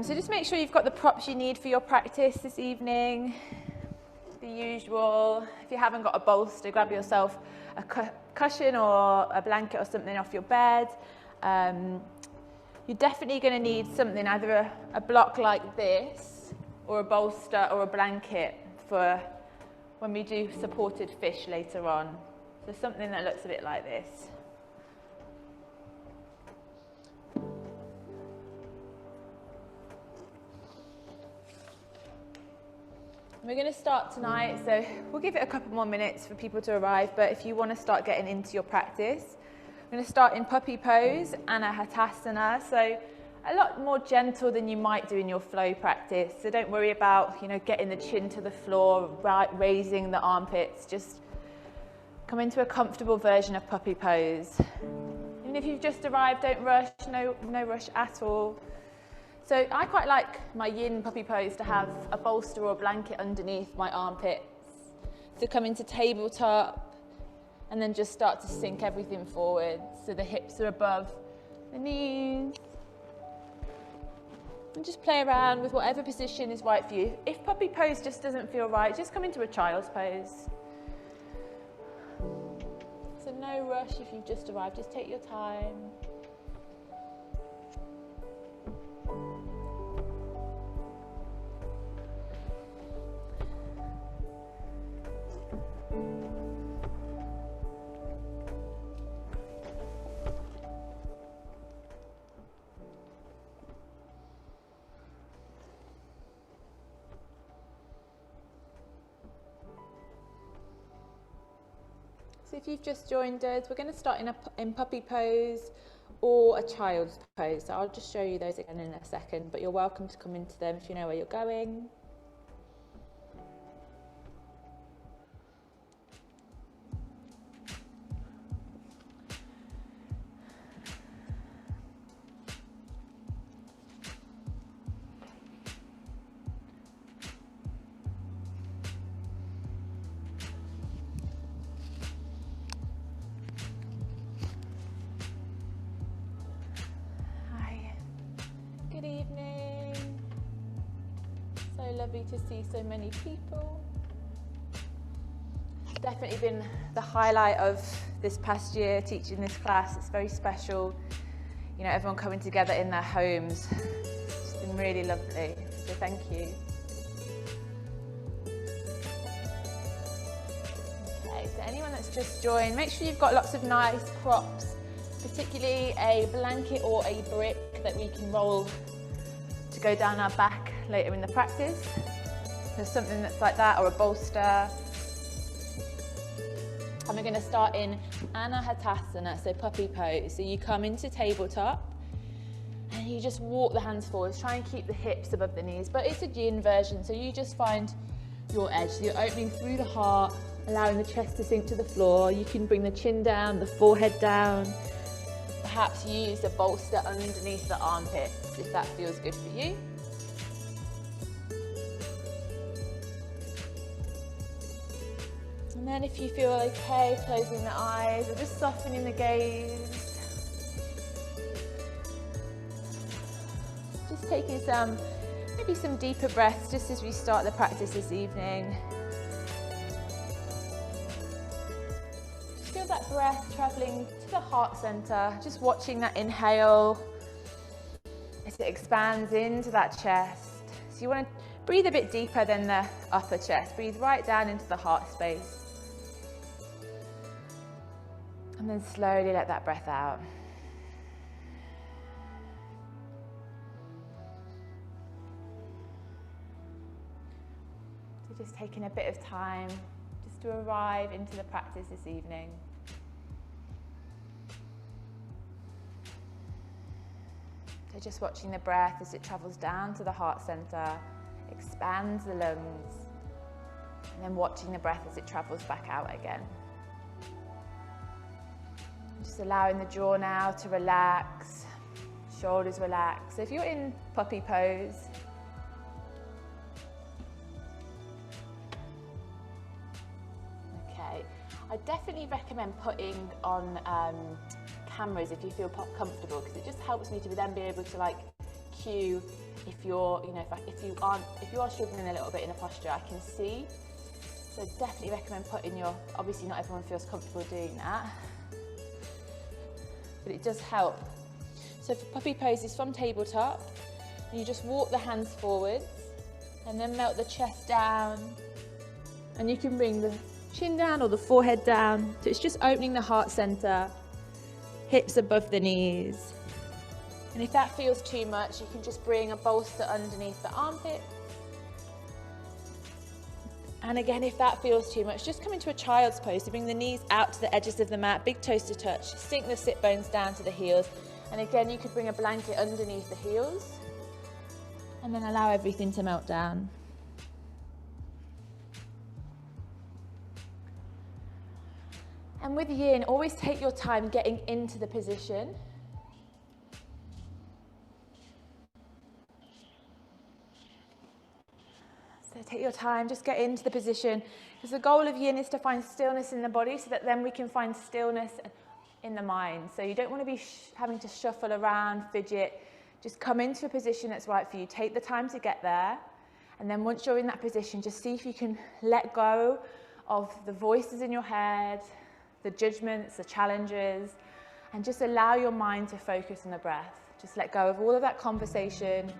So just make sure you've got the props you need for your practice this evening. The usual. If you haven't got a bolster, grab yourself a cushion or a blanket or something off your bed. You're definitely going to need something, either a block like this or a bolster or a blanket for when we do supported fish later on. So something that looks a bit like this. We're going to start tonight, so we'll give it a couple more minutes for people to arrive, but if you want to start getting into your practice, we're going to start in puppy pose, Anahatasana, so a lot more gentle than you might do in your flow practice. So don't worry about, getting the chin to the floor, raising the armpits, just come into a comfortable version of puppy pose. Even if you've just arrived, don't rush, no rush at all. So I quite like my yin puppy pose to have a bolster or a blanket underneath my armpits. So come into tabletop and then just start to sink everything forward. So the hips are above the knees. And just play around with whatever position is right for you. If puppy pose just doesn't feel right, just come into a child's pose. So no rush if you've just arrived, just take your time. So if you've just joined us, we're going to start in puppy pose or a child's pose. So I'll just show you those again in a second, but you're welcome to come into them if you know where you're going. Lovely to see so many people. It's definitely been the highlight of this past year teaching this class. It's very special, everyone coming together in their homes. It's been really lovely, so thank you. Okay, so anyone that's just joined, make sure you've got lots of nice props, particularly a blanket or a brick that we can roll to go down our back later in the practice. There's something that's like that, or a bolster. And we're going to start in Anahatasana, so puppy pose. So you come into tabletop and you just walk the hands forward. Try and keep the hips above the knees, but it's a yin version, so you just find your edge. So you're opening through the heart, allowing the chest to sink to the floor. You can bring the chin down, the forehead down. Perhaps use a bolster underneath the armpits if that feels good for you. And then if you feel okay, closing the eyes or just softening the gaze. Just taking maybe some deeper breaths just as we start the practice this evening. Just feel that breath traveling to the heart center, just watching that inhale as it expands into that chest. So you want to breathe a bit deeper than the upper chest. Breathe right down into the heart space. And then slowly let that breath out. So just taking a bit of time just to arrive into the practice this evening. So just watching the breath as it travels down to the heart center, expands the lungs, and then watching the breath as it travels back out again. Just allowing the jaw now to relax, shoulders relax. So if you're in puppy pose, okay, I definitely recommend putting on cameras if you feel comfortable, because it just helps me to then be able to cue if you're, if you are struggling a little bit in a posture, I can see. So definitely recommend putting obviously not everyone feels comfortable doing that, but it does help. So for puppy poses from tabletop, you just walk the hands forwards and then melt the chest down, and you can bring the chin down or the forehead down. So it's just opening the heart center, hips above the knees. And if that feels too much, you can just bring a bolster underneath the armpit. And again, if that feels too much, just come into a child's pose. So bring the knees out to the edges of the mat, big toes to touch, sink the sit bones down to the heels. And again, you could bring a blanket underneath the heels and then allow everything to melt down. And with Yin, always take your time getting into the position. So take your time, just get into the position, because the goal of Yin is to find stillness in the body so that then we can find stillness in the mind. So you don't want to be having to shuffle around, fidget. Just come into a position that's right for you. Take the time to get there. And then once you're in that position, just see if you can let go of the voices in your head, the judgments, the challenges, and just allow your mind to focus on the breath. Just let go of all of that conversation.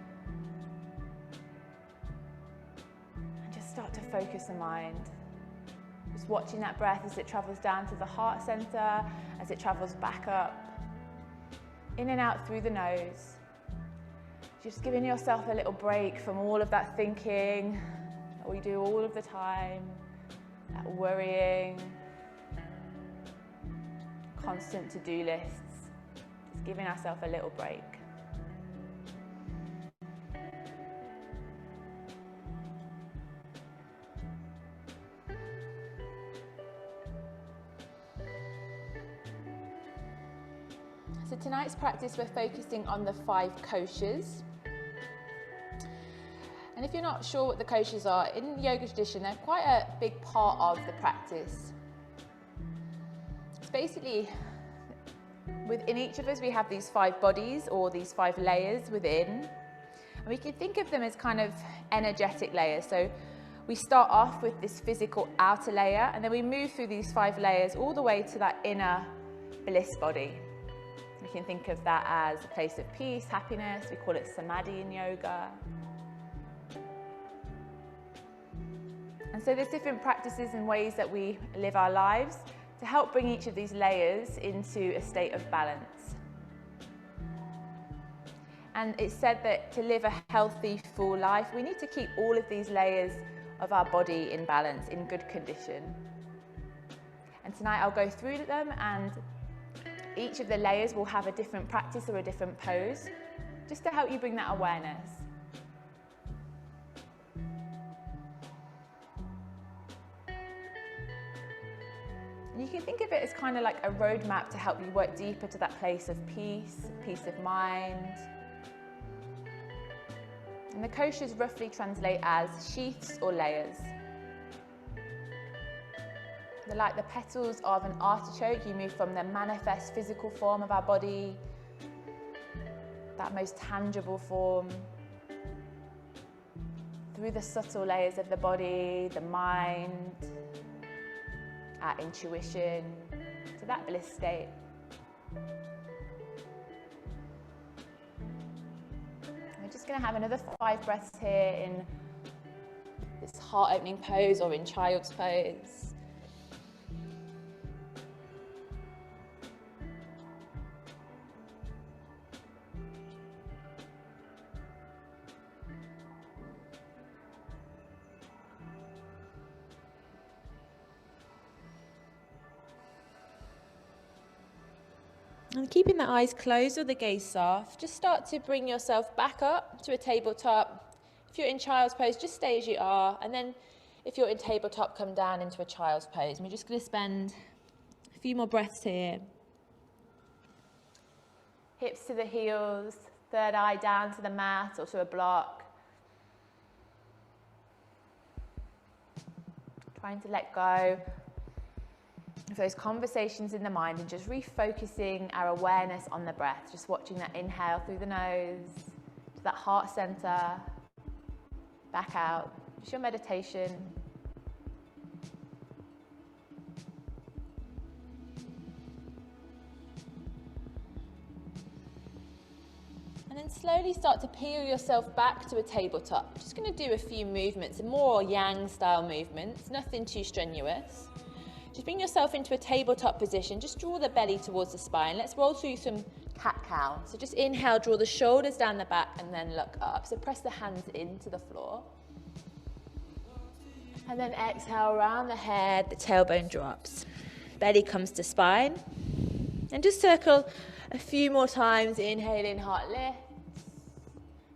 And just start to focus the mind. Just watching that breath as it travels down to the heart center, as it travels back up, in and out through the nose. Just giving yourself a little break from all of that thinking that we do all of the time, that worrying, constant to-do lists. Just giving ourselves a little break. So tonight's practice, we're focusing on the 5 koshas. And if you're not sure what the koshas are, in yoga tradition, they're quite a big part of the practice. It's basically, within each of us, we have these 5 bodies or these 5 layers within. And we can think of them as kind of energetic layers. So we start off with this physical outer layer, and then we move through these 5 layers all the way to that inner bliss body. We can think of that as a place of peace, happiness. We call it samadhi in yoga. And so there's different practices and ways that we live our lives to help bring each of these layers into a state of balance. And it's said that to live a healthy, full life, we need to keep all of these layers of our body in balance, in good condition. And tonight I'll go through them, and each of the layers will have a different practice or a different pose, just to help you bring that awareness. And you can think of it as kind of like a roadmap to help you work deeper to that place of peace, peace of mind. And the koshas roughly translate as sheaths or layers. They're like the petals of an artichoke. You move from the manifest physical form of our body, that most tangible form, through the subtle layers of the body, the mind, our intuition, to that bliss state. We're just going to have another 5 breaths here in this heart-opening pose or in child's pose. And keeping the eyes closed or the gaze soft, just start to bring yourself back up to a tabletop. If you're in child's pose, just stay as you are. And then if you're in tabletop, come down into a child's pose. And we're just going to spend a few more breaths here. Hips to the heels, third eye down to the mat or to a block. Trying to let go of those conversations in the mind and just refocusing our awareness on the breath, just watching that inhale through the nose to to that heart center, back out, just your meditation. And then slowly start to peel yourself back to a tabletop. Just going to do a few movements, more yang style movements, nothing too strenuous. Just bring yourself into a tabletop position. Just draw the belly towards the spine. Let's roll through some cat-cow. So just inhale, draw the shoulders down the back and then look up. So press the hands into the floor. And then exhale around the head, the tailbone drops. Belly comes to spine. And just circle a few more times. Inhale in, heart lifts.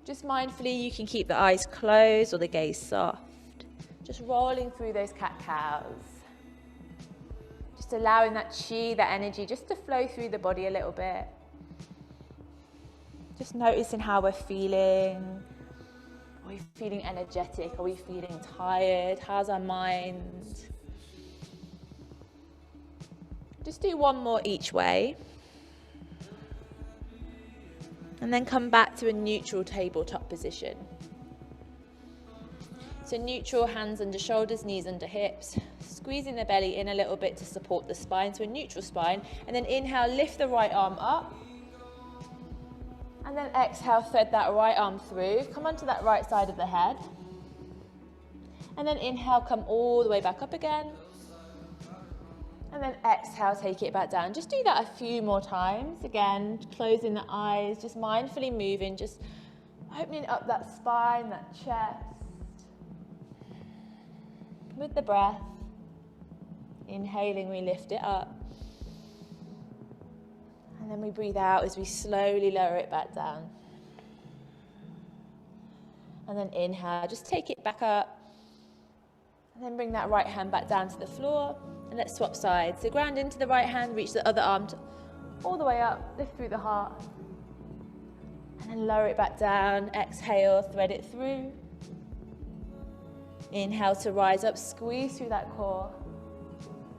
Just mindfully, you can keep the eyes closed or the gaze soft. Just rolling through those cat-cows. Just allowing that chi, that energy, just to flow through the body a little bit. Just noticing how we're feeling. Are we feeling energetic? Are we feeling tired? How's our mind? Just do one more each way. And then come back to a neutral tabletop position. So neutral, hands under shoulders, knees under hips. Squeezing the belly in a little bit to support the spine, so a neutral spine. And then inhale, lift the right arm up. And then exhale, thread that right arm through. Come onto that right side of the head. And then inhale, come all the way back up again. And then exhale, take it back down. Just do that a few more times. Again, closing the eyes, just mindfully moving, just opening up that spine, that chest. With the breath. Inhaling, we lift it up. And then we breathe out as we slowly lower it back down. And then inhale, just take it back up. And then bring that right hand back down to the floor. And let's swap sides. So ground into the right hand, reach the other arm all the way up, lift through the heart. And then lower it back down. Exhale, thread it through. Inhale to rise up, squeeze through that core.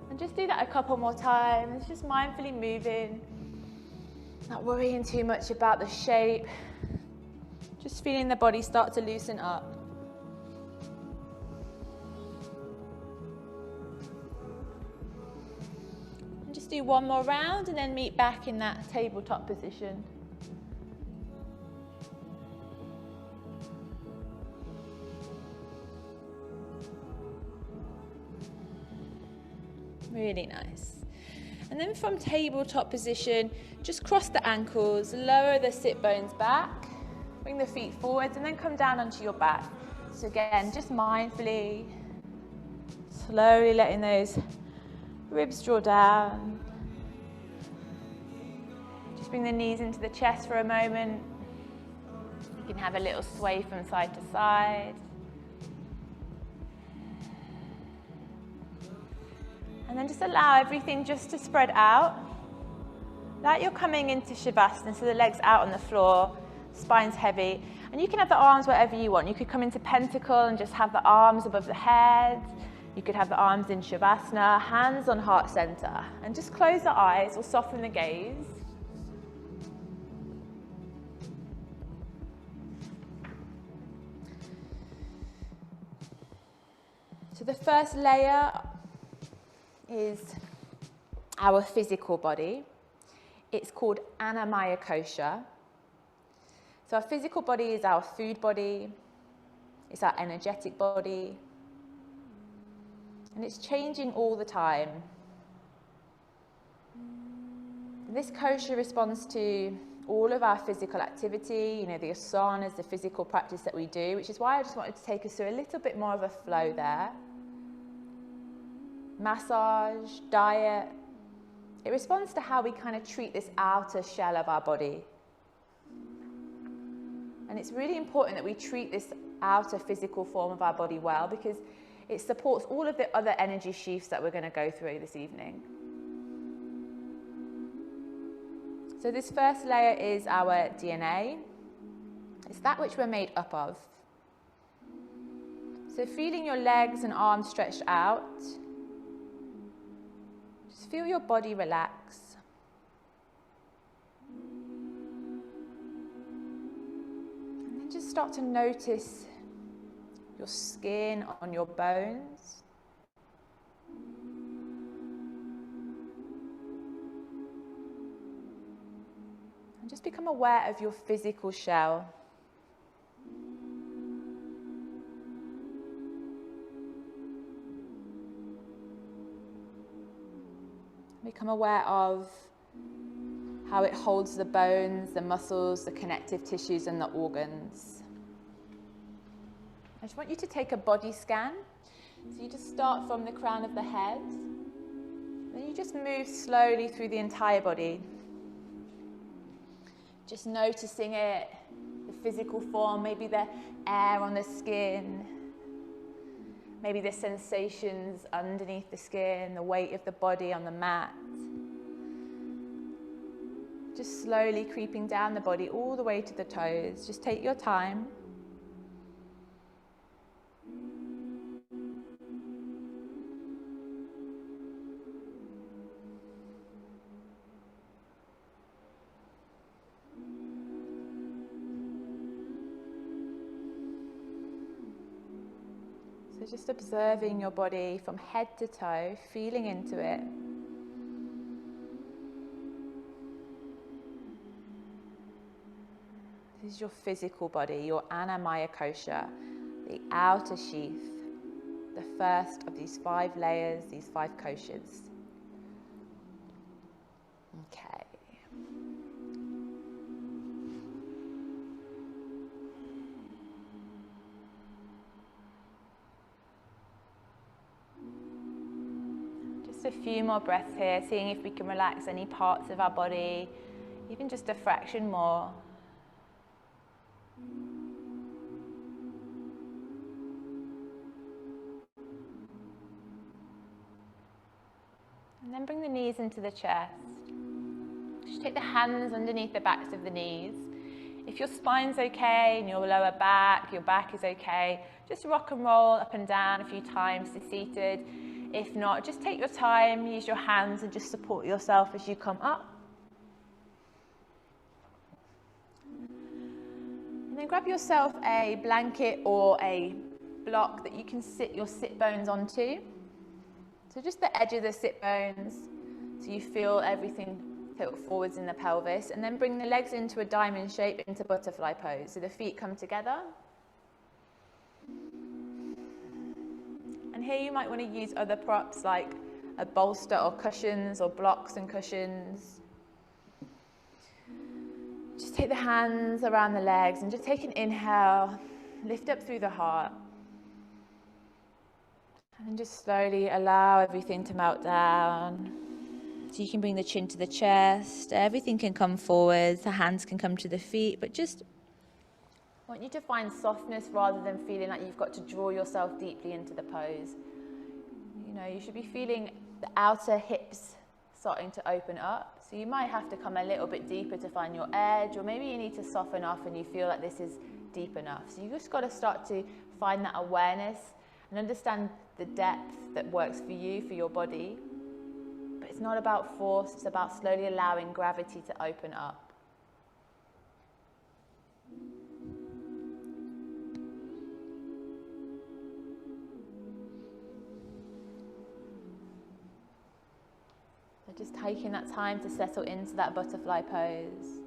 And just do that a couple more times, just mindfully moving. Not worrying too much about the shape. Just feeling the body start to loosen up. And just do one more round and then meet back in that tabletop position. Really nice. And then from tabletop position, just cross the ankles, lower the sit bones back, bring the feet forwards and then come down onto your back. So again, just mindfully, slowly letting those ribs draw down. Just bring the knees into the chest for a moment. You can have a little sway from side to side. And then just allow everything just to spread out. Like you're coming into Shavasana, so the legs out on the floor, spine's heavy. And you can have the arms wherever you want. You could come into Pentacle and just have the arms above the head. You could have the arms in Shavasana, hands on heart center. And just close the eyes or soften the gaze. So the first layer is our physical body. It's called Annamaya Kosha. So our physical body is our food body, it's our energetic body, and it's changing all the time. This kosha responds to all of our physical activity, the asanas, the physical practice that we do, which is why I just wanted to take us through a little bit more of a flow there. Massage, diet, it responds to how we kind of treat this outer shell of our body. And it's really important that we treat this outer physical form of our body well because it supports all of the other energy sheaths that we're going to go through this evening. So this first layer is our DNA. It's that which we're made up of. So feeling your legs and arms stretched out. Just feel your body relax. And then And just start to notice your skin on your bones. And just become aware of your physical shell. Become aware of how it holds the bones, the muscles, the connective tissues and the organs. I just want you to take a body scan. So you just start from the crown of the head. Then you just move slowly through the entire body. Just noticing it, the physical form, maybe the air on the skin, maybe the sensations underneath the skin, the weight of the body on the mat. Just slowly creeping down the body all the way to the toes. Just take your time. So just observing your body from head to toe, feeling into it. This is your physical body, your Annamaya kosha, the outer sheath, the first of these 5 layers, these 5 koshas. Okay. Just a few more breaths here, seeing if we can relax any parts of our body, even just a fraction more. And then bring the knees into the chest. Just take the hands underneath the backs of the knees. If your spine's okay and your lower back, your back is okay, just rock and roll up and down a few times to seated. If not, just take your time, use your hands and just support yourself as you come up. And then grab yourself a blanket or a block that you can sit your sit bones onto. So just the edge of the sit bones, so you feel everything tilt forwards in the pelvis, and then bring the legs into a diamond shape into butterfly pose. So the feet come together. And here you might want to use other props like a bolster or cushions or blocks and cushions. Just take the hands around the legs and just take an inhale, lift up through the heart. And just slowly allow everything to melt down. So you can bring the chin to the chest, everything can come forwards, the hands can come to the feet, but just I want you to find softness rather than feeling like you've got to draw yourself deeply into the pose. You know, you should be feeling the outer hips starting to open up. So you might have to come a little bit deeper to find your edge, or maybe you need to soften off and you feel like this is deep enough. So you just got to start to find that awareness and understand the depth that works for you, for your body. But it's not about force, it's about slowly allowing gravity to open up. So just taking that time to settle into that butterfly pose.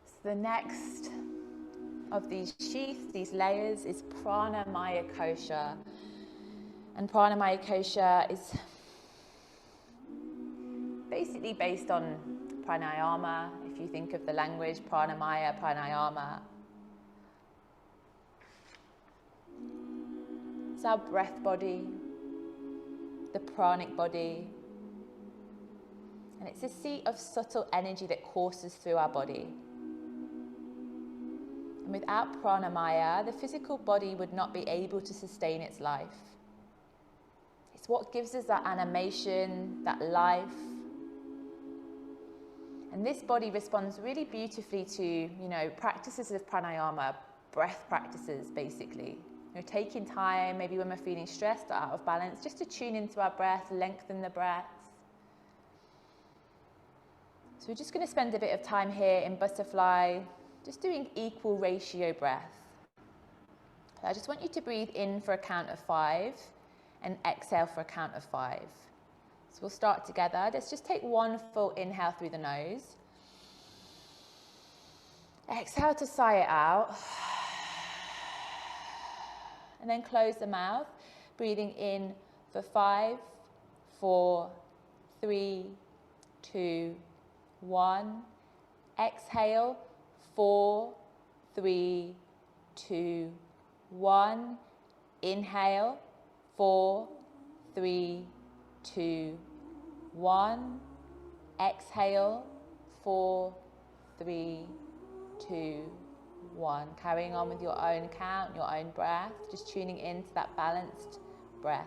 So the next of these sheaths, these layers, is Pranamaya kosha. And Pranamaya kosha is basically based on pranayama. If you think of the language, pranamaya, pranayama. It's our breath body, the pranic body. And it's a seat of subtle energy that courses through our body. And without pranamaya, the physical body would not be able to sustain its life. It's what gives us that animation, that life. And this body responds really beautifully to, practices of pranayama, breath practices, basically. Taking time, maybe when we're feeling stressed or out of balance, just to tune into our breath, lengthen the breaths. So we're just going to spend a bit of time here in butterfly, just doing equal ratio breath. So I just want you to breathe in for a count of 5 and exhale for a count of 5. So we'll start together. Let's just take one full inhale through the nose. Exhale to sigh it out. And then close the mouth, breathing in for 5, 4, 3, 2, 1. Exhale, 4, 3, 2, 1. Inhale, 4, 3, 2, 1. Exhale, 4, 3, 2, 1. Carrying on with your own count, your own breath, just tuning into that balanced breath.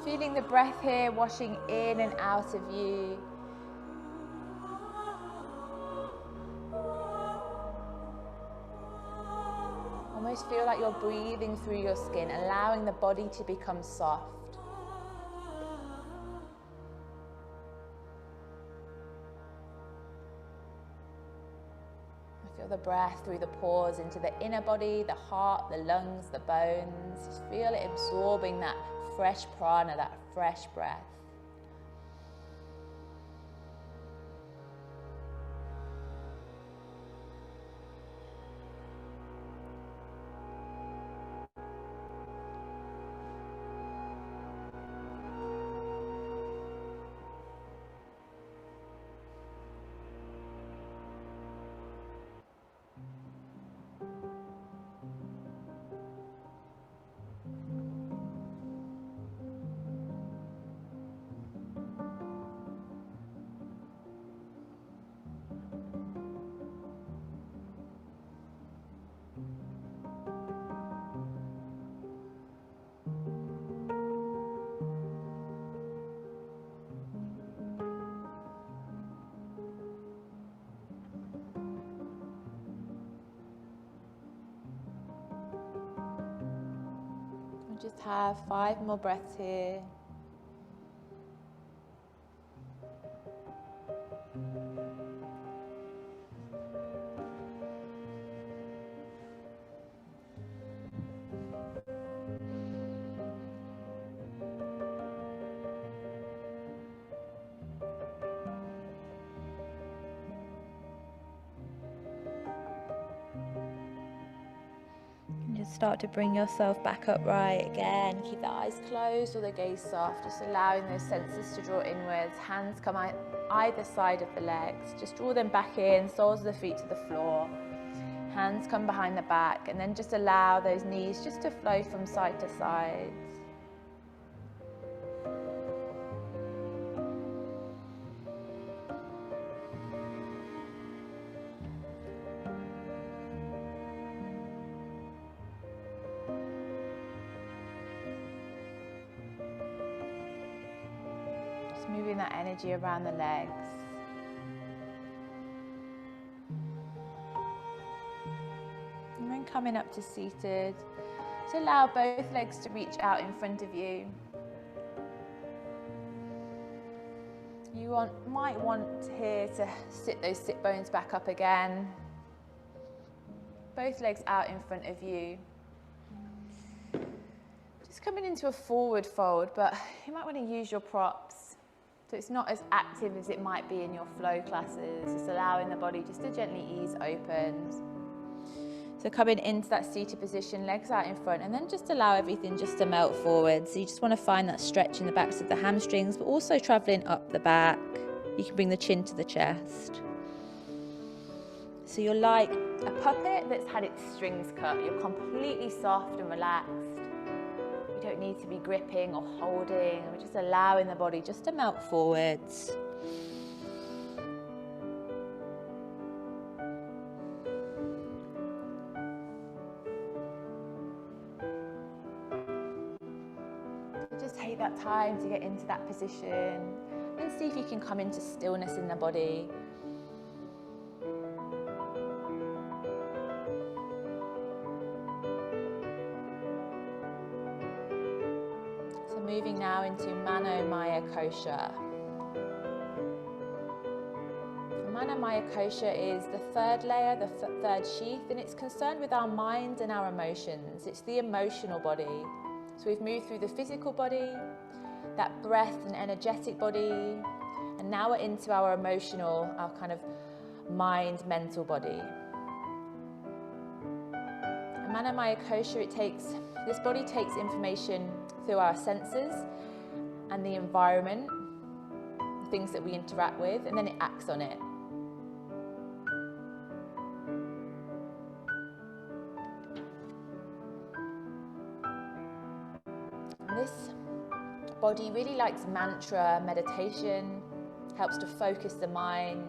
Feeling the breath here washing in and out of you. Almost feel like you're breathing through your skin, allowing the body to become soft. Feel the breath through the pores into the inner body, the heart, the lungs, the bones. Just feel it absorbing that fresh prana, that fresh breath. Just have 5 more breaths here. Start to bring yourself back upright again. Keep the eyes closed or the gaze soft, just allowing those senses to draw inwards. Hands come either side of the legs. Just draw them back in, soles of the feet to the floor. Hands come behind the back, and then just allow those knees just to flow from side to side. Moving that energy around the legs. And then coming up to seated. So allow both legs to reach out in front of you. You might want here to sit those sit bones back up again. Both legs out in front of you. Just coming into a forward fold, but you might want to use your props. So it's not as active as it might be in your flow classes. Just allowing the body just to gently ease open. So coming into that seated position, legs out in front, and then just allow everything just to melt forward. So you just want to find that stretch in the backs of the hamstrings, but also traveling up the back. You can bring the chin to the chest. So you're like a puppet that's had its strings cut. You're completely soft and relaxed. You don't need to be gripping or holding. We're just allowing the body just to melt forwards. take that time to get into that position and see if you can come into stillness in the body. So moving now into Mano Maya Kosha. Mano Maya Kosha is the third layer, the third sheath, and it's concerned with our mind and our emotions. It's the emotional body. So we've moved through the physical body, that breath and energetic body, and now we're into our emotional, our kind of mind, mental body. And Mano Maya Kosha, this body takes information through our senses and the environment, the things that we interact with, and then it acts on it. This body really likes mantra meditation, helps to focus the mind.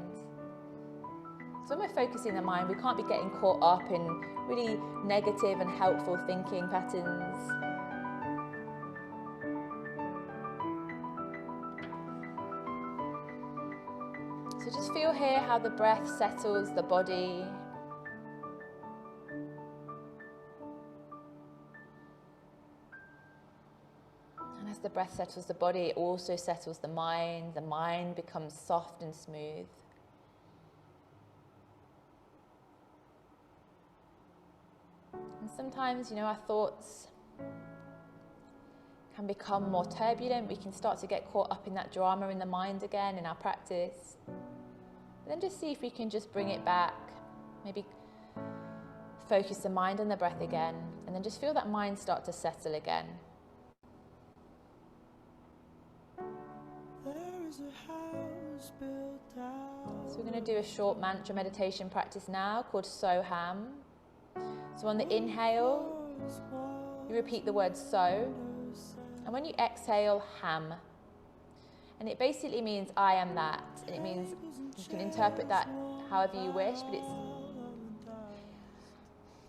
So when we're focusing the mind, we can't be getting caught up in really negative and helpful thinking patterns. So just feel here how the breath settles the body. As the breath settles the body, it also settles the mind. The mind becomes soft and smooth. And sometimes, our thoughts can become more turbulent. We can start to get caught up in that drama in the mind again in our practice. But then just see if we can just bring it back. Maybe focus the mind on the breath again, and then just feel that mind start to settle again. So we're going to do a short mantra meditation practice now called So-Ham. So on the inhale, you repeat the word So, and when you exhale, Ham. And it basically means I am that, and it means you can interpret that however you wish, but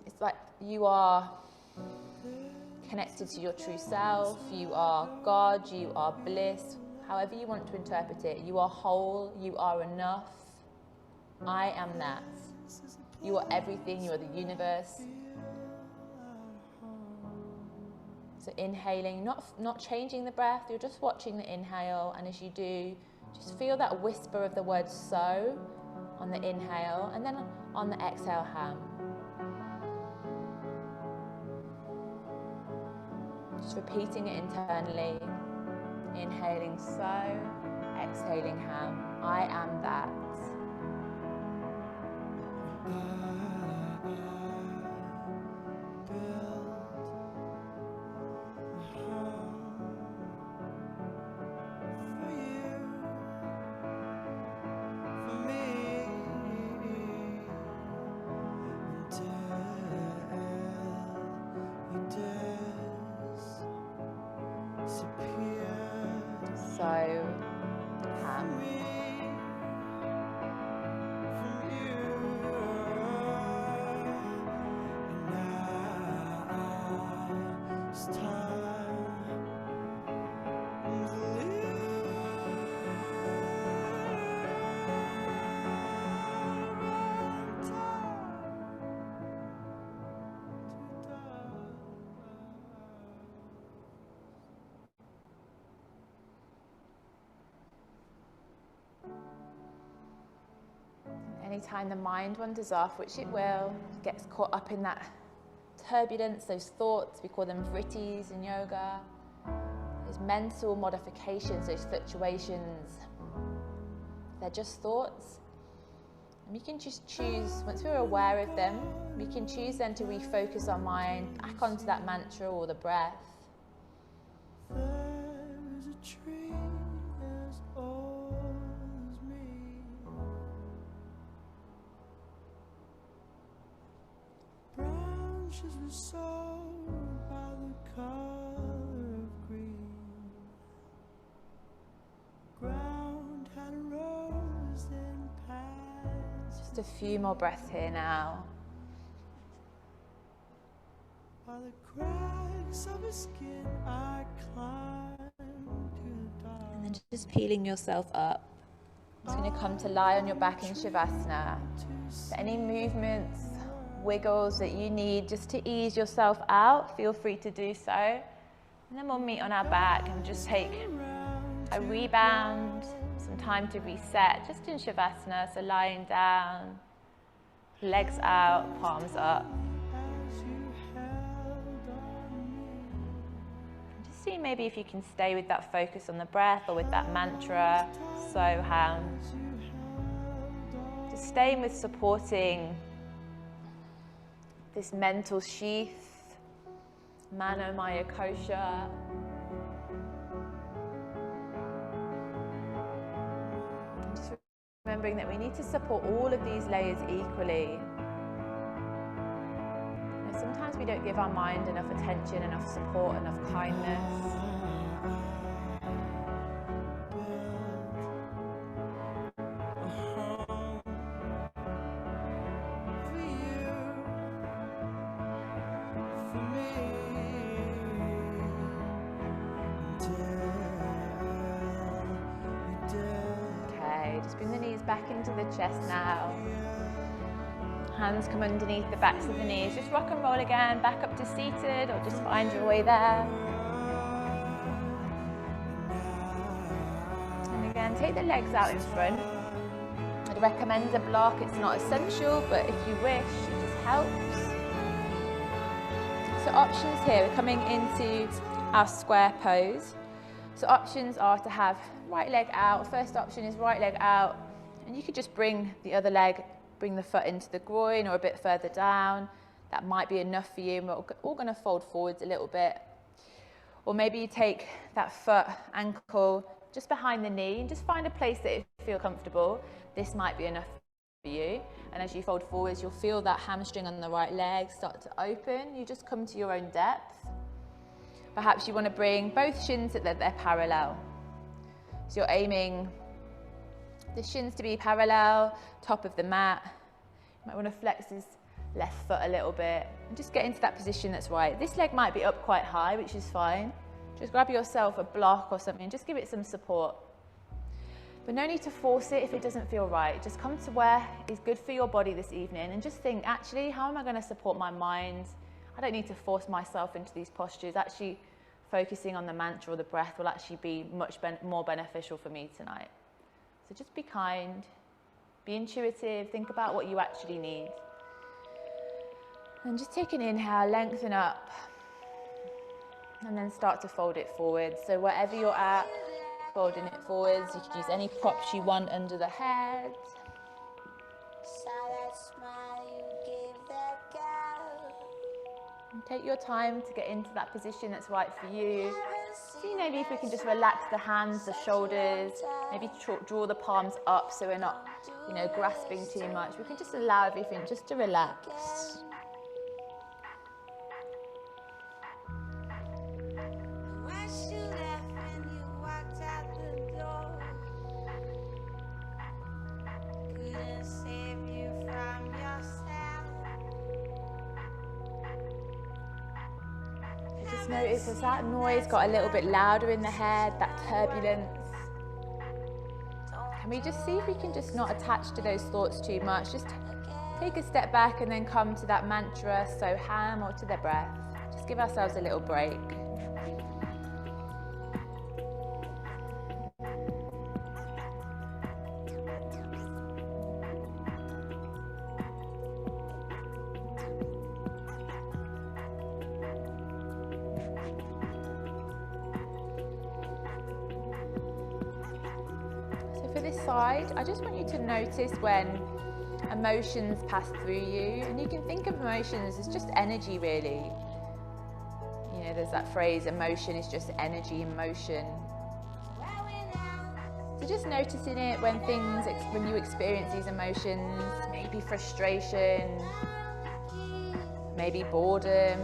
it's like you are connected to your true self, you are God, you are bliss. However you want to interpret it, you are whole, you are enough. I am that. You are everything, you are the universe. So inhaling, not changing the breath, you're just watching the inhale, and as you do, just feel that whisper of the word So on the inhale, and then on the exhale, Ham. Just repeating it internally. Inhaling So, exhaling Ham. I am that. So, Ham. Anytime the mind wanders off, which it will, gets caught up in that turbulence, those thoughts, we call them vrittis in yoga, those mental modifications, those fluctuations, they're just thoughts. And we can just choose, once we're aware of them, we can choose then to refocus our mind back onto that mantra or the breath. There's a tree as old as me. Branches were sown by the color of green. Ground had rose and passed. Just a few more breaths here now. By the cracks of his skin I climbed And then just peeling yourself up. It's going to come to lie on your back in Shavasana. So any movements, wiggles that you need just to ease yourself out, feel free to do so. And then we'll meet on our back and just take a rebound, some time to reset, just in Shavasana. So lying down, legs out, palms up. Just see maybe if you can stay with that focus on the breath or with that mantra, Soham. Just staying with supporting this mental sheath, Mano Maya Kosha. And just remembering that we need to support all of these layers equally. You know, sometimes we don't give our mind enough attention, enough support, enough kindness. Just bring the knees back into the chest now. Hands come underneath the backs of the knees. Just rock and roll again, back up to seated, or just find your way there. And again, take the legs out in front. I'd recommend a block. It's not essential, but if you wish, it just helps. So options here, we're coming into our square pose. So options are to have right leg out. First option is right leg out, and you could just bring the other leg, bring the foot into the groin or a bit further down. That might be enough for you, and we're all going to fold forwards a little bit. Or maybe you take that foot, ankle just behind the knee, and just find a place that you feel comfortable. This might be enough for you. And as you fold forwards, you'll feel that hamstring on the right leg start to open. You just come to your own depth. Perhaps you want to bring both shins so that they're parallel. So you're aiming the shins to be parallel, top of the mat. You might want to flex his left foot a little bit and just get into that position that's right. This leg might be up quite high, which is fine. Just grab yourself a block or something, just give it some support. But no need to force it if it doesn't feel right. Just come to where is good for your body this evening and just think, actually, how am I going to support my mind? I don't need to force myself into these postures. Actually, focusing on the mantra or the breath will actually be much more beneficial for me tonight. So just be kind, be intuitive, think about what you actually need. And just take an inhale, lengthen up, and then start to fold it forward. So wherever you're at, folding it forwards. You can use any props you want under the head. And take your time to get into that position that's right for you. See maybe if we can just relax the hands, the shoulders, maybe draw the palms up so we're not, grasping too much. We can just allow everything just to relax. Notice as that noise got a little bit louder in the head, that turbulence. Can we just see if we can just not attach to those thoughts too much? Just take a step back and then come to that mantra, Soham, or to the breath. Just give ourselves a little break. I just want you to notice when emotions pass through you, and you can think of emotions as just energy, really. There's that phrase, emotion is just energy in motion. So just noticing it when you experience these emotions, maybe frustration, maybe boredom.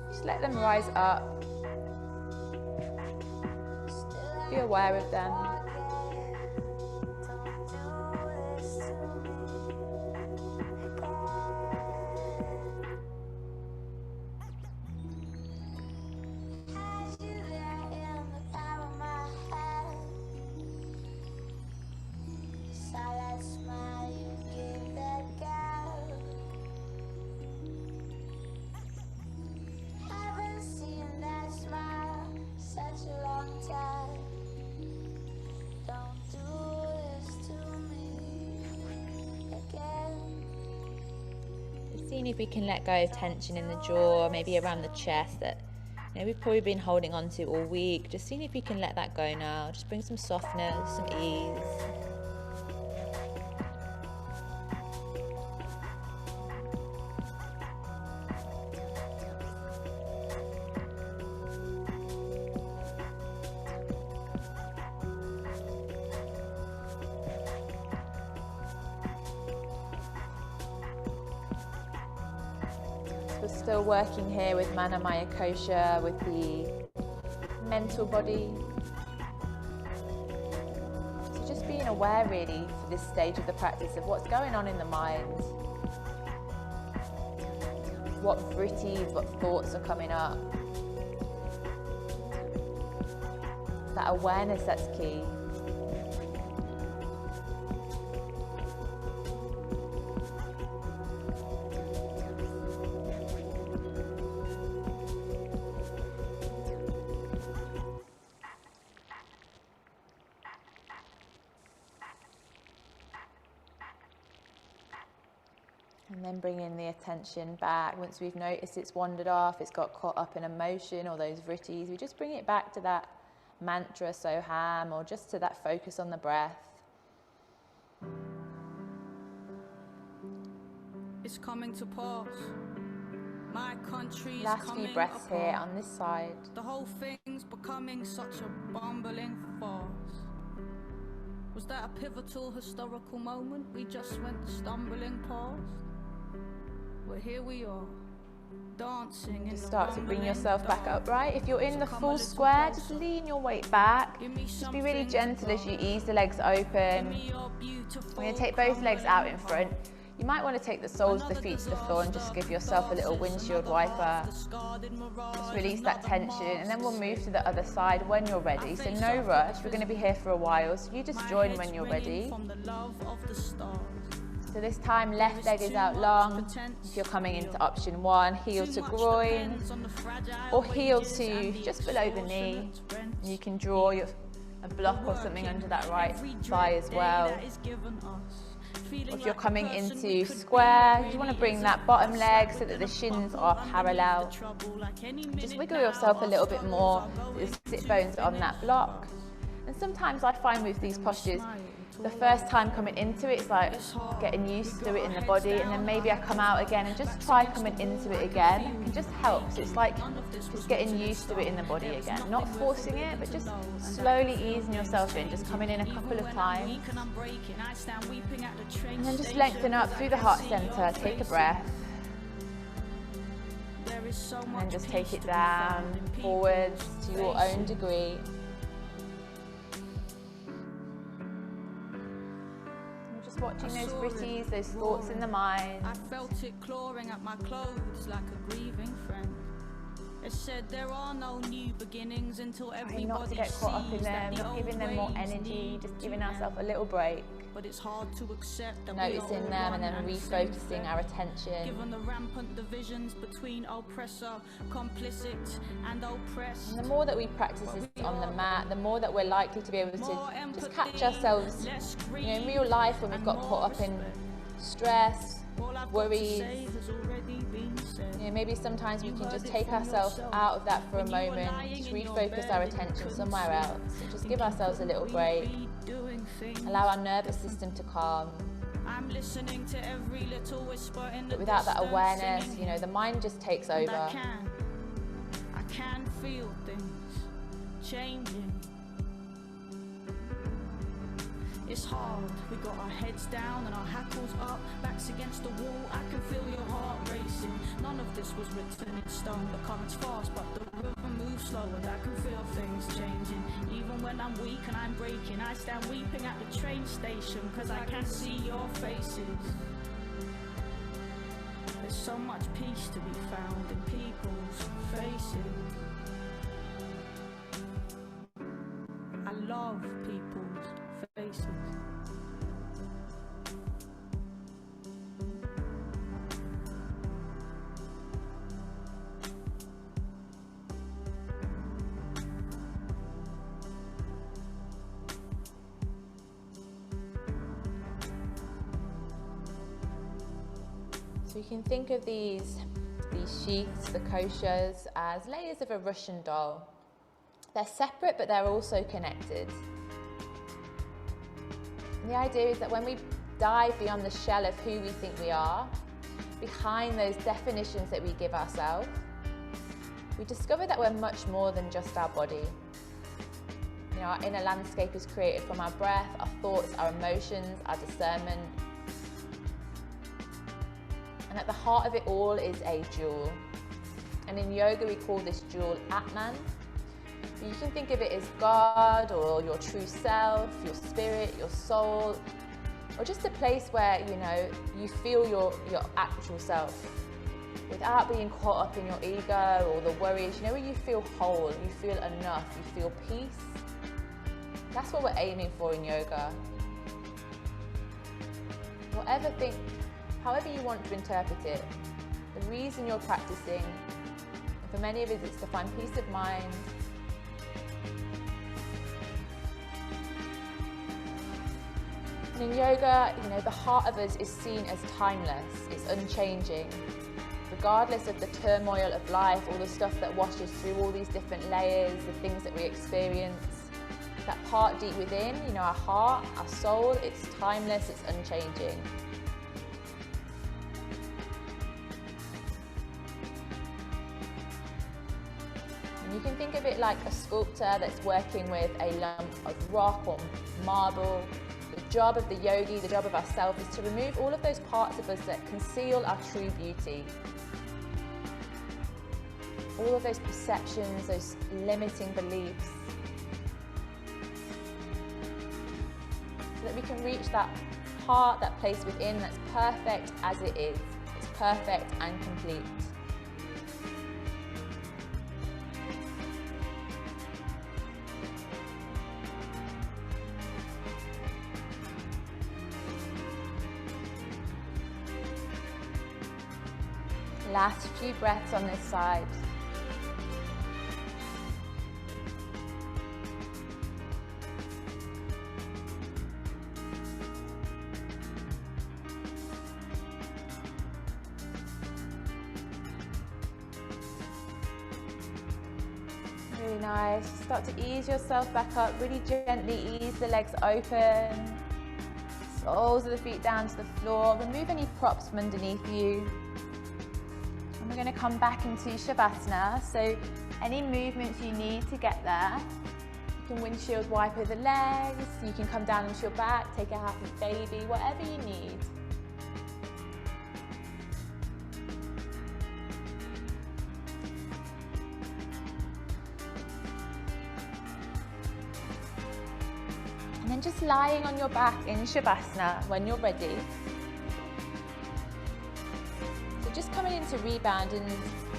Just let them rise up. Be aware of them. Seeing if we can let go of tension in the jaw, maybe around the chest that we've probably been holding on to all week. Just seeing if you can let that go now. Just bring some softness, some ease. We're still working here with Mana Maya Kosha, with the mental body. So just being aware really for this stage of the practice of what's going on in the mind. What vrittis, what thoughts are coming up. That awareness that's key. And then bringing the attention back. Once we've noticed it's wandered off, it's got caught up in emotion or those vrittis, we just bring it back to that mantra, soham, or just to that focus on the breath. It's coming to pass. My country is Last coming few breaths apart. here on this side. The whole thing's becoming such a bumbling farce. Was that a pivotal historical moment we just went stumbling past? Well, here we are, dancing. Just start to bring yourself back upright. If you're in the full square, just lean your weight back. Just be really gentle as you ease the legs open. We're going to take both legs out in front. You might want to take the soles of the feet to the floor and just give yourself a little windshield wiper. Just release that tension, and then we'll move to the other side when you're ready. So no rush, we're going to be here for a while, so you just join when you're ready. So this time, left leg is out long. If you're coming into option 1, heel to groin, or heel to just below the knee. You can draw a block or something under that right thigh as well. If you're coming into square, you want to bring that bottom leg so that the shins are parallel. Just wiggle yourself a little bit more so the sit bones are on that block. And sometimes I find with these postures, the first time coming into it, it's like getting used to it in the body, and then maybe I come out again and just try coming into it again. It just helps. It's like just getting used to it in the body again. Not forcing it, but just slowly easing yourself in, just coming in a couple of times. And then just lengthen up through the heart center, take a breath. And then just take it down, forwards to your own degree. Watching those vrittis, those thoughts in the mind. I felt it clawing at my clothes like a grieving friend. It said there are no new beginnings until everybody not to get caught up in them, not giving them more energy, just giving ourselves a little break. But it's hard to accept that noticing them and then refocusing our attention. Given the rampant divisions between oppressor, complicit and oppressed. And the more that we practice this on the mat, the more that we're likely to be able to just catch ourselves, in real life when we've got caught up in stress, worries. Maybe sometimes we can just take ourselves out of that for a moment, just refocus our attention somewhere else, and just give ourselves a little break. Allow our nervous system to calm. But without that awareness, the mind just takes over. I can feel things changing. It's hard, we got our heads down and our hackles up, backs against the wall, I can feel your heart racing. None of this was written in stone, the current's fast, but the river moves slower, I can feel things changing. Even when I'm weak and I'm breaking, I stand weeping at the train station, cause I can see your faces. There's so much peace to be found in people's faces. I love people's faces. So So you can think of these sheaths, the koshas, as layers of a Russian doll. They're separate, but they're also connected. And the idea is that when we dive beyond the shell of who we think we are, behind those definitions that we give ourselves, we discover that we're much more than just our body. You know, our inner landscape is created from our breath, our thoughts, our emotions, our discernment. And at the heart of it all is a jewel. And in yoga we call this jewel Atman. But you can think of it as God, or your true self, your spirit, your soul, or just a place where, you know, you feel your actual self without being caught up in your ego or the worries. You know, where you feel whole, you feel enough, you feel peace. That's what we're aiming for in yoga. However you want to interpret it, the reason you're practicing, and for many of us it's to find peace of mind, and in yoga, you know, the heart of us is seen as timeless, it's unchanging. Regardless of the turmoil of life, all the stuff that washes through all these different layers, the things that we experience, that part deep within, you know, our heart, our soul, it's timeless, it's unchanging. And you can think of it like a sculptor that's working with a lump of rock or marble. The job of the yogi, the job of ourselves, is to remove all of those parts of us that conceal our true beauty. All of those perceptions, those limiting beliefs, so that we can reach that heart, that place within that's perfect as it is. It's perfect and complete. Last few breaths on this side. Really nice. Start to ease yourself back up. Really gently ease the legs open. Soles of the feet down to the floor. Remove any props from underneath you. And we're going to come back into Shavasana. So any movements you need to get there. You can windshield wiper the legs. You can come down onto your back, take a happy baby, whatever you need. And then just lying on your back in Shavasana when you're ready. So just coming into rebound, and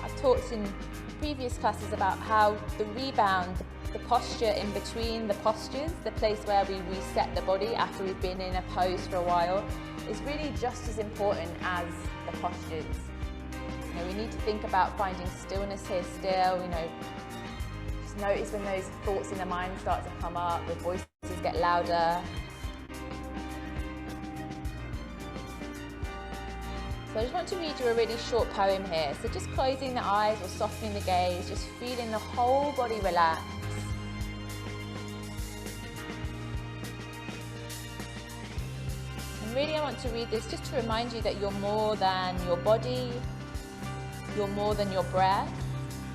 I've talked in previous classes about how the rebound, the posture in between the postures, the place where we reset the body after we've been in a pose for a while, is really just as important as the postures. You know, we need to think about finding stillness here still, you know, just notice when those thoughts in the mind start to come up, the voices get louder. So I just want to read you a really short poem here. So just closing the eyes or softening the gaze, just feeling the whole body relax. And really I want to read this just to remind you that you're more than your body, you're more than your breath,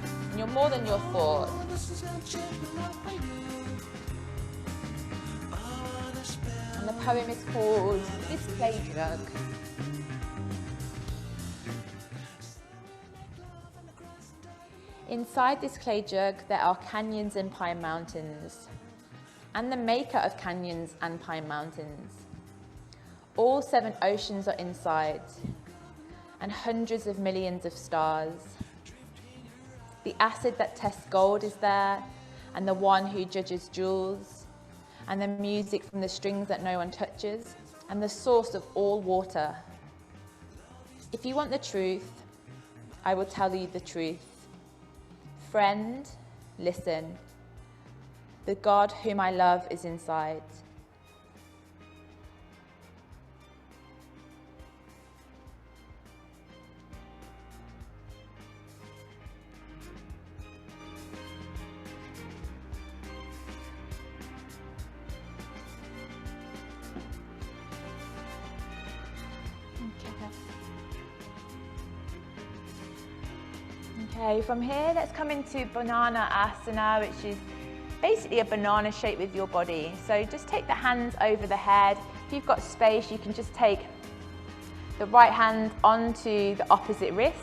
and you're more than your thoughts. And the poem is called This Clay Jug. Inside this clay jug there are canyons and pine mountains, and the maker of canyons and pine mountains. All 7 oceans are inside, and hundreds of millions of stars. The acid that tests gold is there, and the one who judges jewels, and the music from the strings that no one touches, and the source of all water. If you want the truth, I will tell you the truth. Friend, listen. The God whom I love is inside. Okay, from here, let's come into banana asana, which is basically a banana shape with your body. So just take the hands over the head. If you've got space, you can just take the right hand onto the opposite wrist.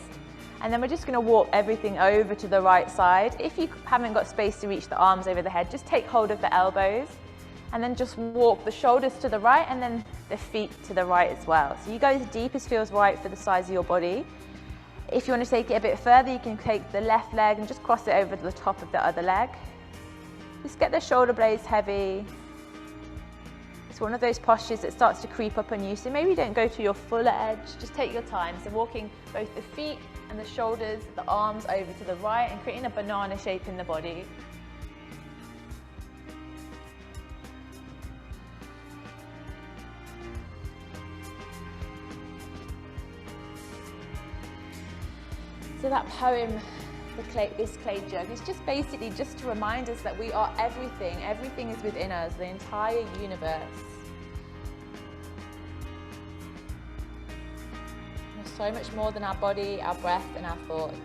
And then we're just going to walk everything over to the right side. If you haven't got space to reach the arms over the head, just take hold of the elbows and then just walk the shoulders to the right and then the feet to the right as well. So you go as deep as feels right for the size of your body. If you want to take it a bit further, you can take the left leg and just cross it over to the top of the other leg. Just get the shoulder blades heavy. It's one of those postures that starts to creep up on you, so maybe don't go to your fuller edge, just take your time. So walking both the feet and the shoulders, the arms over to the right and creating a banana shape in the body. So that poem, this clay jug, is just basically just to remind us that we are everything. Everything is within us, the entire universe. We're so much more than our body, our breath, and our thoughts.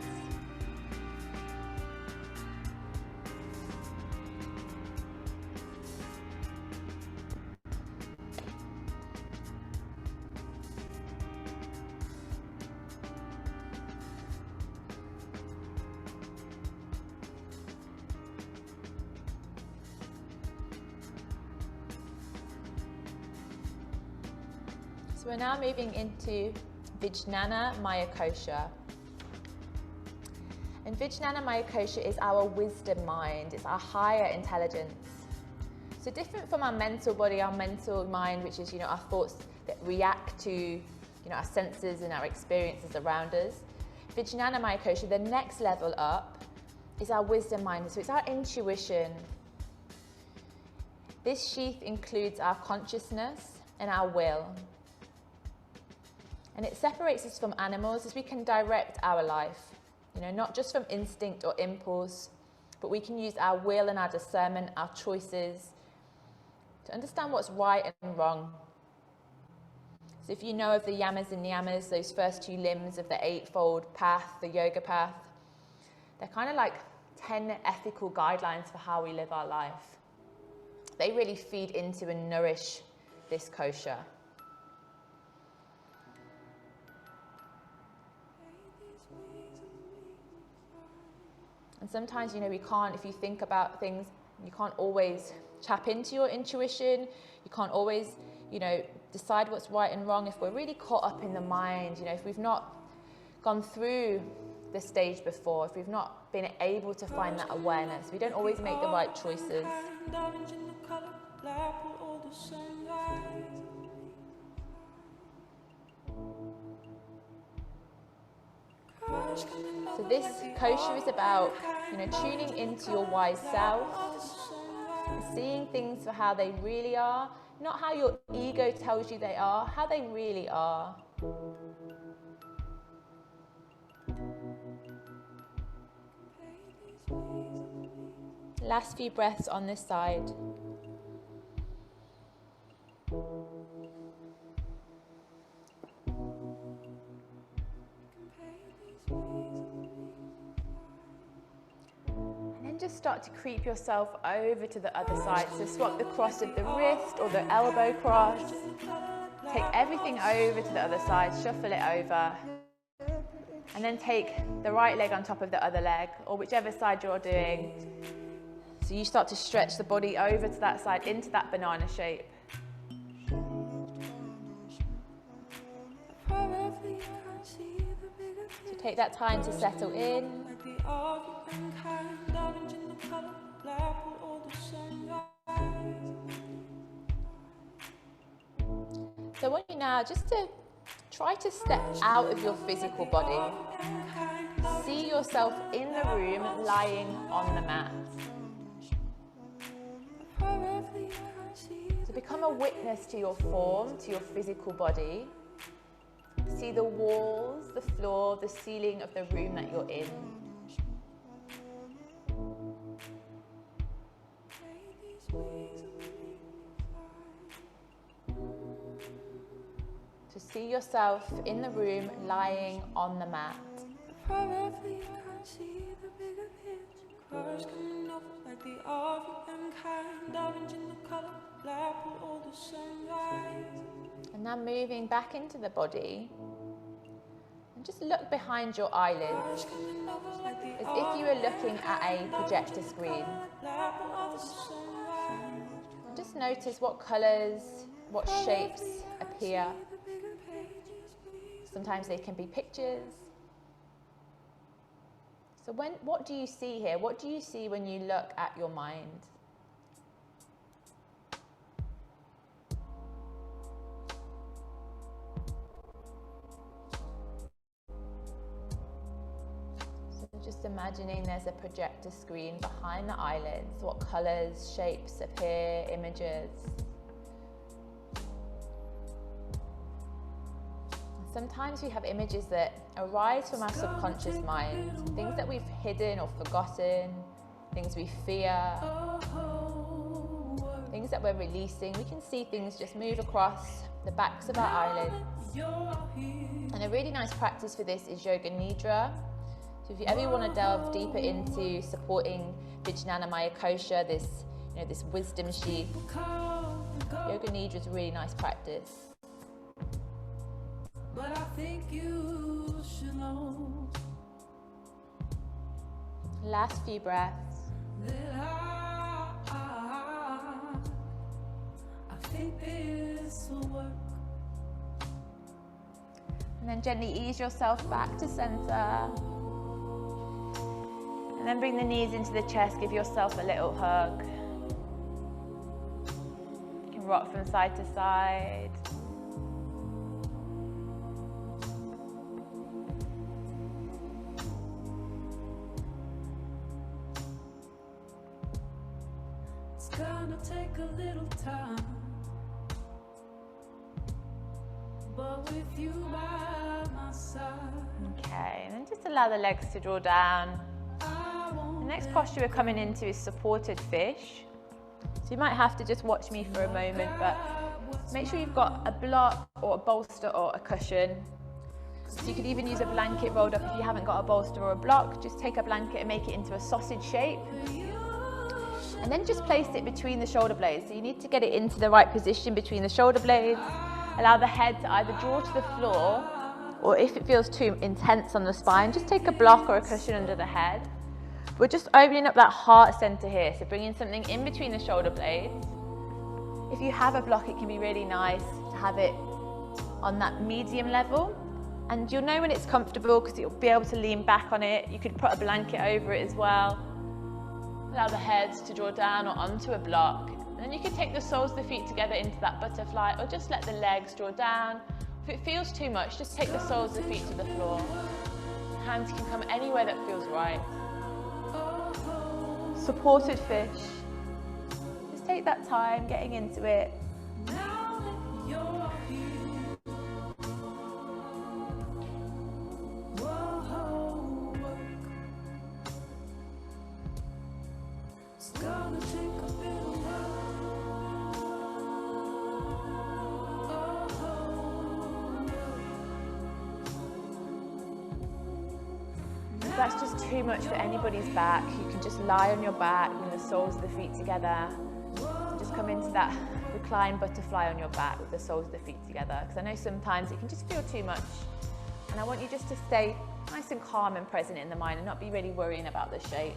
So we're now moving into Vijnana Maya Kosha. And Vijnana Maya Kosha is our wisdom mind, it's our higher intelligence. So different from our mental body, our mental mind, which is, our thoughts that react to, our senses and our experiences around us. Vijnana Maya Kosha, the next level up, is our wisdom mind. So it's our intuition. This sheath includes our consciousness and our will. And it separates us from animals as we can direct our life, not just from instinct or impulse, but we can use our will and our discernment, our choices, to understand what's right and wrong. So if you know of the yamas and niyamas, those first two limbs of the eightfold path, the yoga path, they're kind of like 10 ethical guidelines for how we live our life. They really feed into and nourish this kosha. And sometimes, we can't, if you think about things, you can't always tap into your intuition. You can't always, decide what's right and wrong if we're really caught up in the mind, if we've not gone through this stage before, if we've not been able to find that awareness. We don't always make the right choices. So this kosha is about, tuning into your wise self, seeing things for how they really are, not how your ego tells you they are, how they really are. Last few breaths on this side. Just start to creep yourself over to the other side. So swap the cross of the wrist or the elbow cross. Take everything over to the other side, shuffle it over. And then take the right leg on top of the other leg, or whichever side you're doing. So you start to stretch the body over to that side, into that banana shape. So take that time to settle in. So I want you now just to try to step out of your physical body. See yourself in the room lying on the mat. So become a witness to your form, to your physical body. See the walls, the floor, the ceiling of the room that you're in. To see yourself in the room lying on the mat. see the bigger picture. Cars coming up like the African kind, orange in the color, black with all the sunrise. And now moving back into the body. And just look behind your eyelids, Cars coming up like the as if you were looking at a projector screen. black with all the sunrise. And just notice what colours, what shapes appear. Sometimes they can be pictures. So what do you see here? What do you see when you look at your mind? So just imagining there's a projector screen behind the eyelids. What colours, shapes appear, images. Sometimes we have images that arise from our subconscious mind, things that we've hidden or forgotten, things we fear, things that we're releasing. We can see things just move across the backs of our eyelids. And a really nice practice for this is Yoga Nidra. So if you ever want to delve deeper into supporting Vijnana Maya Kosha, this wisdom sheath, Yoga Nidra is a really nice practice. But I think you should know Last few breaths. that I think this will work. And then gently ease yourself back to center. And then bring the knees into the chest, give yourself a little hug. You can rock from side to side. It's gonna take a little time, but with you by my side, Okay, and then just allow the legs to draw down. I won't The next posture we're coming into is supported fish. So you might have to just watch me for a moment, but make sure you've got a block or a bolster or a cushion. So you could even use a blanket rolled up if you haven't got a bolster or a block. Just take a blanket and make it into a sausage shape. And then just place it between the shoulder blades. So you need to get it into the right position between the shoulder blades. Allow the head to either draw to the floor, or if it feels too intense on the spine, just take a block or a cushion under the head. We're just opening up that heart center here, so bringing something in between the shoulder blades. If you have a block, it can be really nice to have it on that medium level. And you'll know when it's comfortable because you'll be able to lean back on it. You could put a blanket over it as well. Allow the head to draw down or onto a block. And then you can take the soles of the feet together into that butterfly, or just let the legs draw down. If it feels too much, just take the soles of the feet to the floor. Hands can come anywhere that feels right. Supported fish. Just take that time getting into it. now that you're here. Whoa, work. It's gonna take a bit of If that's just too much for anybody's back, you can just lie on your back with the soles of the feet together. Just come into that reclined butterfly on your back with the soles of the feet together. Because I know sometimes it can just feel too much. And I want you just to stay nice and calm and present in the mind and not be really worrying about the shape.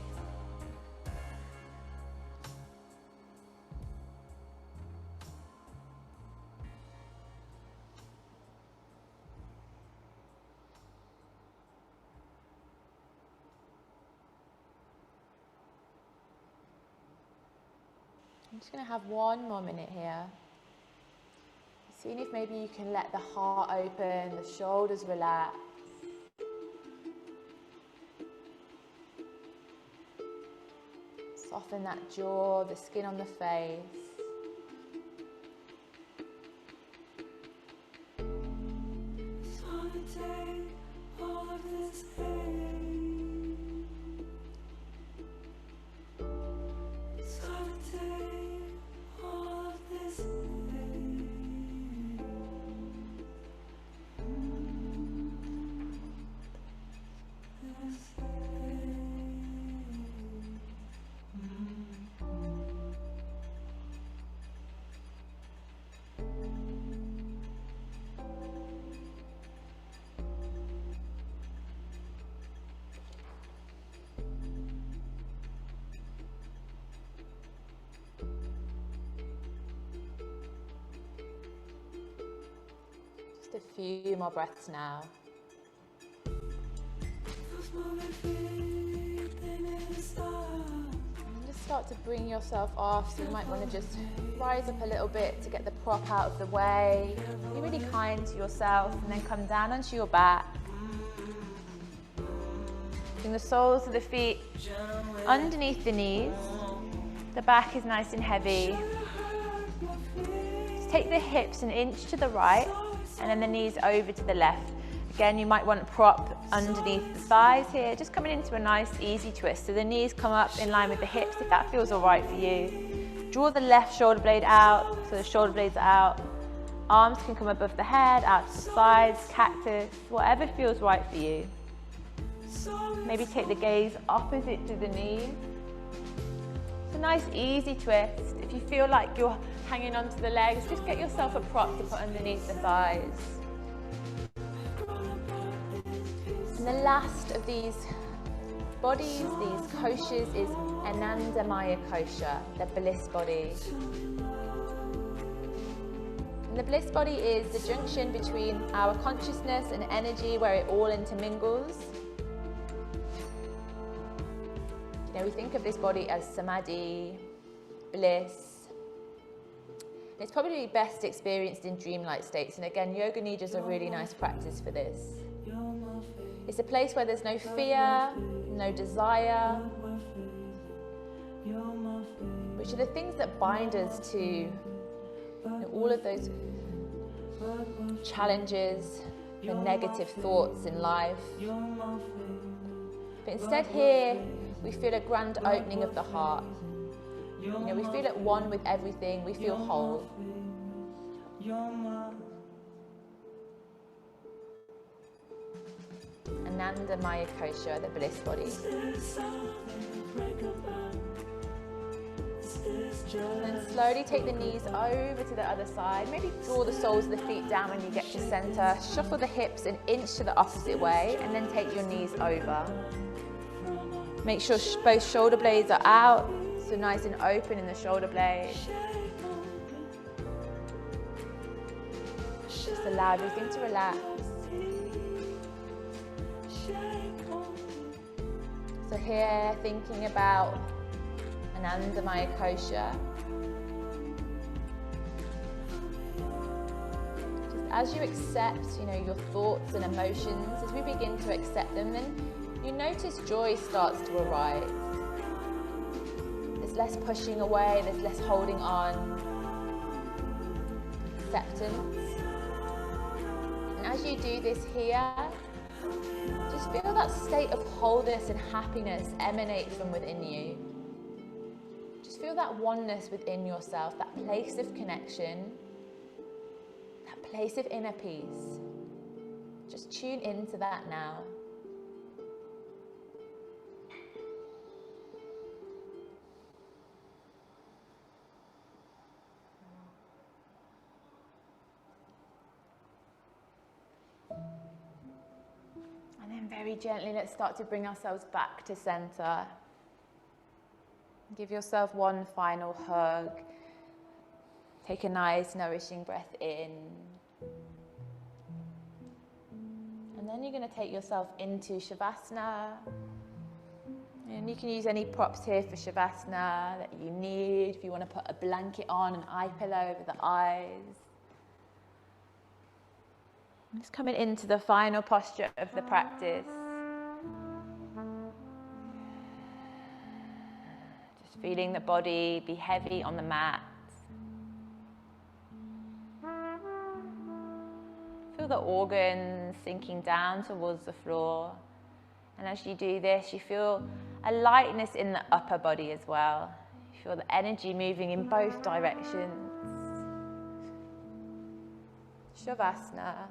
I'm just going to have one more minute here. Seeing if maybe you can let the heart open, the shoulders relax. Soften that jaw, the skin on the face. It's gonna take all of this pain. It's gonna take all of this pain. This pain. a few more breaths now. And just start to bring yourself off, so you might want to just rise up a little bit to get the prop out of the way. Be really kind to yourself, and then come down onto your back. Bring the soles of the feet underneath the knees. The back is nice and heavy. Just take the hips an inch to the right, and then the knees over to the left. Again, you might want to prop underneath the thighs here, just coming into a nice easy twist. So the knees come up in line with the hips, if that feels all right for you. Draw the left shoulder blade out, so the shoulder blades are out. Arms can come above the head, out to the sides, cactus, whatever feels right for you. Maybe take the gaze opposite to the knee. It's a nice easy twist. If you feel like you're hanging onto the legs, just get yourself a prop to put underneath the thighs. And the last of these bodies, these koshas, is Anandamaya kosha, the bliss body. And the bliss body is the junction between our consciousness and energy, where it all intermingles. You know, we think of this body as samadhi, bliss. It's probably best experienced in dreamlike states, and again, yoga nidra is a really nice practice for this. It's a place where there's no fear, no desire, which are the things that bind us to all of those challenges, the negative thoughts in life. But instead here, we feel a grand opening of the heart. You know, we feel at one with everything, we feel whole. Anandamaya kosha, the bliss body. And then slowly take the knees over to the other side. Maybe draw the soles of the feet down when you get to center. Shuffle the hips an inch to the opposite way, and then take your knees over. Make sure both shoulder blades are out, so nice and open in the shoulder blade. Just allow everything to relax. So here, thinking about Anandamaya kosha. Just as you accept, you know, your thoughts and emotions, as we begin to accept them, then you notice joy starts to arise. There's less pushing away, there's less holding on. Acceptance. And as you do this here, just feel that state of wholeness and happiness emanate from within you. Just feel that oneness within yourself, that place of connection, that place of inner peace. Just tune into that now. And then very gently, let's start to bring ourselves back to center. Give yourself one final hug. Take a nice, nourishing breath in. And then you're going to take yourself into Shavasana. And you can use any props here for Shavasana that you need. If you want to put a blanket on, an eye pillow over the eyes. Just coming into the final posture of the practice. Just feeling the body be heavy on the mat. Feel the organs sinking down towards the floor. And as you do this, you feel a lightness in the upper body as well. You feel the energy moving in both directions. Shavasana.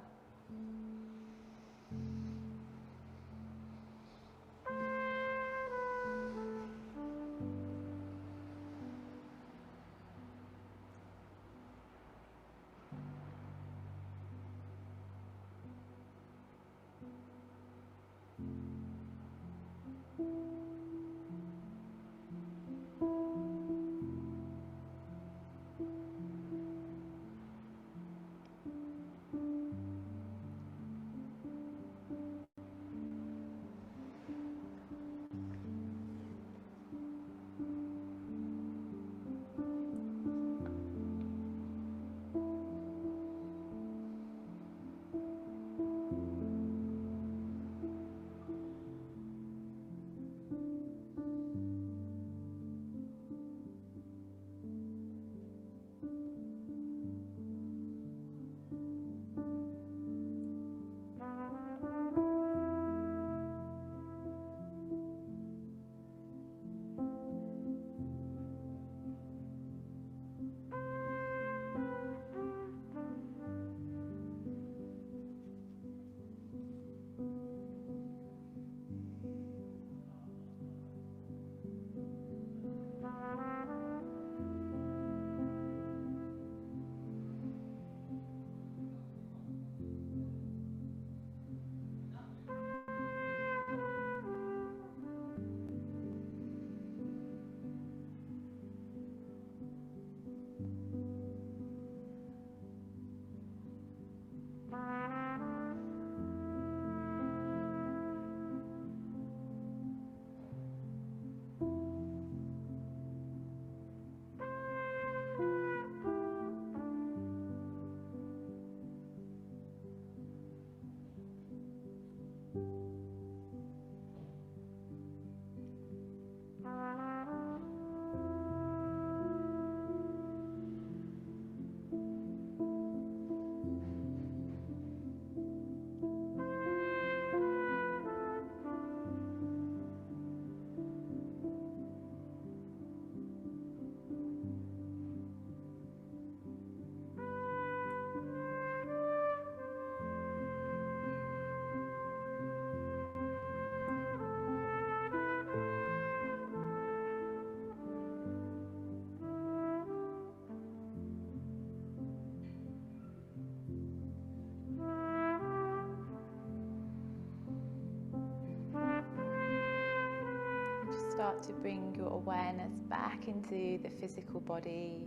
start to bring your awareness back into the physical body,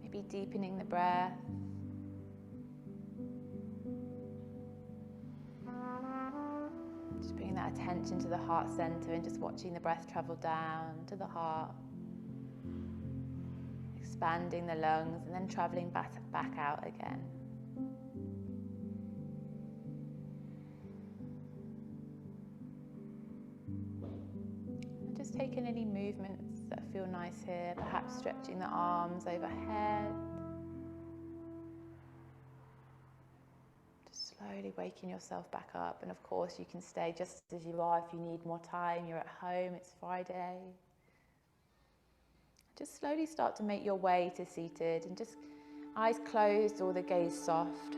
maybe deepening the breath. Just bringing that attention to the heart center and just watching the breath travel down to the heart, expanding the lungs and then traveling back out again. And just taking any movements that feel nice here, perhaps stretching the arms overhead. Just slowly waking yourself back up, and of course you can stay just as you are if you need more time. You're at home, it's Friday. Just slowly start to make your way to seated, and just eyes closed or the gaze soft.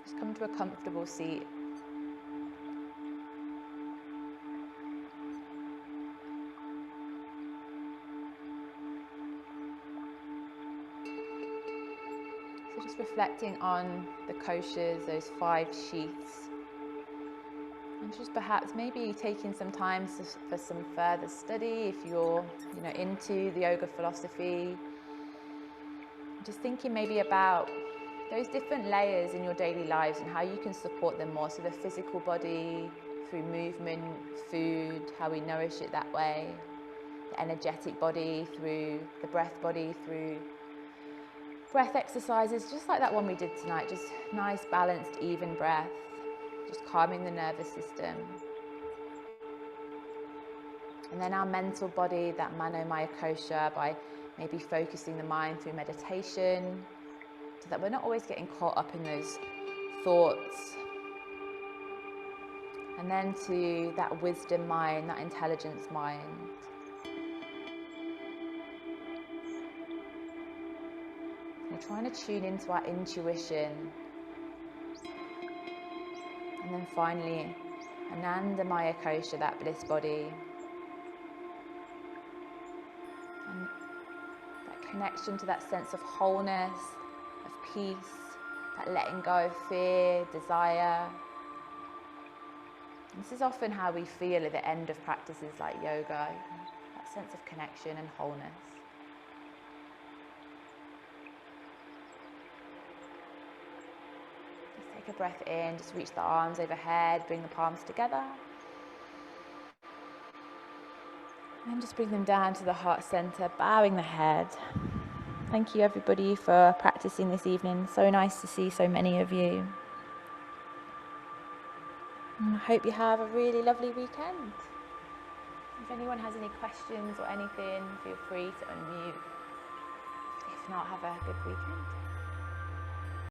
Just come to a comfortable seat. So just reflecting on the koshas, those 5 sheaths. And just perhaps maybe taking some time for some further study if you're into the yoga philosophy. Just thinking maybe about those different layers in your daily lives and how you can support them more. So the physical body through movement, food, how we nourish it that way. The energetic body through the breath body, through breath exercises, just like that one we did tonight. Just nice, balanced, even breath. Just calming the nervous system. And then our mental body, that mano maya kosha, by maybe focusing the mind through meditation, so that we're not always getting caught up in those thoughts. And then to that wisdom mind, that intelligence mind. We're trying to tune into our intuition. And then finally, Ananda Maya Kosha, that bliss body. And that connection to that sense of wholeness, of peace, that letting go of fear, desire. And this is often how we feel at the end of practices like yoga, that sense of connection and wholeness. Take a breath in, just reach the arms overhead, bring the palms together. And just bring them down to the heart center, bowing the head. Thank you everybody for practicing this evening. So nice to see so many of you. And I hope you have a really lovely weekend. If anyone has any questions or anything, feel free to unmute. If not, have a good weekend.